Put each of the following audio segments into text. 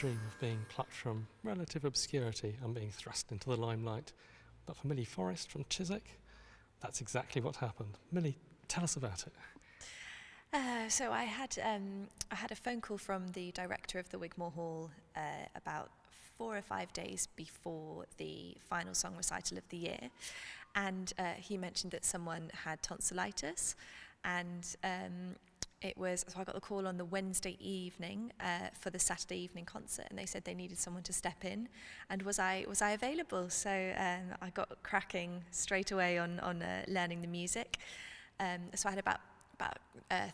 dream of being plucked from relative obscurity and being thrust into the limelight. But for Millie Forrest from Chiswick, that's exactly what happened. Millie, tell us about it. So I had a phone call from the director of the Wigmore Hall about 4 or 5 days before the final song recital of the year, and he mentioned that someone had tonsillitis, and so I got the call on the Wednesday evening for the Saturday evening concert, and they said they needed someone to step in, and was I available? So I got cracking straight away on learning the music. So I had about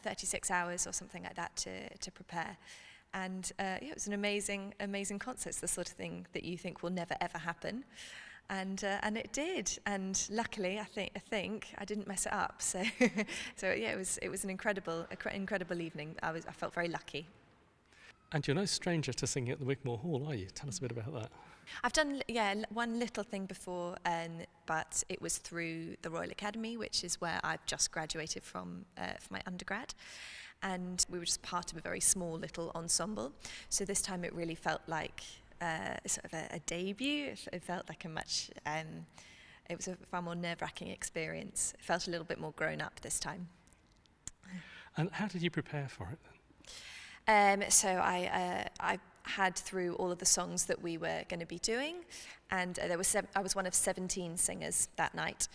36 hours or something like that to prepare. And it was an amazing concert. It's the sort of thing that you think will never ever happen. And it did. And luckily, I think I didn't mess it up. So yeah, it was an incredible evening. I felt very lucky. And you're no stranger to singing at the Wigmore Hall, are you? Tell us a bit about that. I've done, one little thing before, but it was through the Royal Academy, which is where I've just graduated from for my undergrad. And we were just part of a very small little ensemble. So this time it really felt like sort of a debut. It felt like it was a far more nerve-wracking experience. It felt a little bit more grown up this time. And how did you prepare for it then? So I had through all of the songs that we were going to be doing, and I was one of 17 singers that night.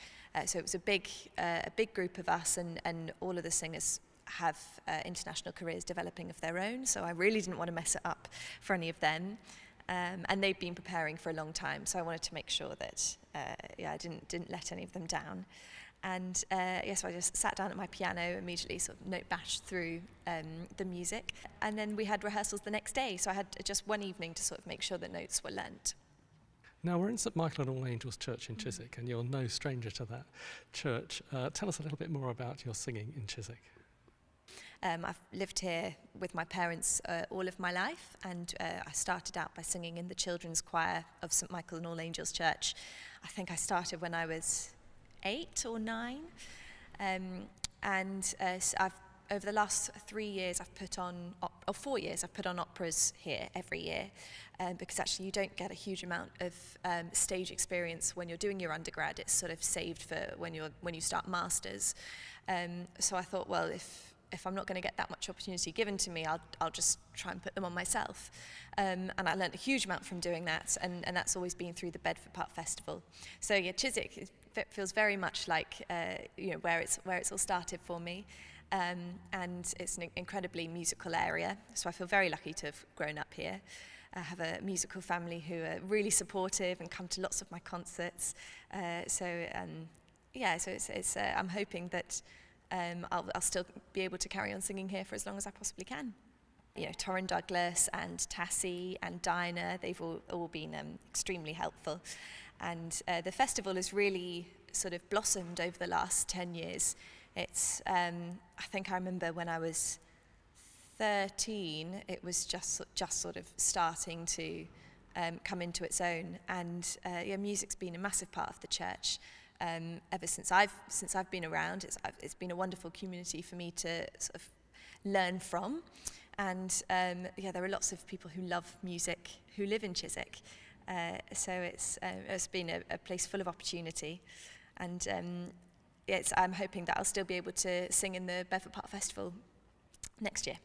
So it was a big group of us, and all of the singers have international careers developing of their own. So I really didn't want to mess it up for any of them, and they've been preparing for a long time. So I wanted to make sure that I didn't let any of them down. And so I just sat down at my piano, immediately sort of note bashed through the music, and then we had rehearsals the next day. So I had just one evening to sort of make sure the notes were learnt. Now we're in St Michael and All Angels Church in Chiswick, and you're no stranger to that church. Tell us a little bit more about your singing in Chiswick. I've lived here with my parents all of my life, and I started out by singing in the children's choir of St Michael and All Angels Church. I think I started when I was 8 or 9, and so over the last 3 years, 4 years, I've put on operas here every year, because actually you don't get a huge amount of stage experience when you're doing your undergrad. It's sort of saved for when you start masters. So I thought, well, if I'm not going to get that much opportunity given to me, I'll just try and put them on myself. And I learned a huge amount from doing that, and that's always been through the Bedford Park Festival. So yeah, Chiswick feels very much like where it's all started for me, and it's an incredibly musical area. So I feel very lucky to have grown up here. I have a musical family who are really supportive and come to lots of my concerts. So it's I'm hoping that I'll still be able to carry on singing here for as long as I possibly can. Torrin Douglas and Tassie and Dinah, they've all been extremely helpful. And the festival has really sort of blossomed over the last 10 years. It's, I think I remember when I was 13, it was just sort of starting to come into its own. And music's been a massive part of the church. Ever since I've been around, it's been a wonderful community for me to sort of learn from, and there are lots of people who love music who live in Chiswick, so it's been a place full of opportunity, and I'm hoping that I'll still be able to sing in the Bedford Park Festival next year.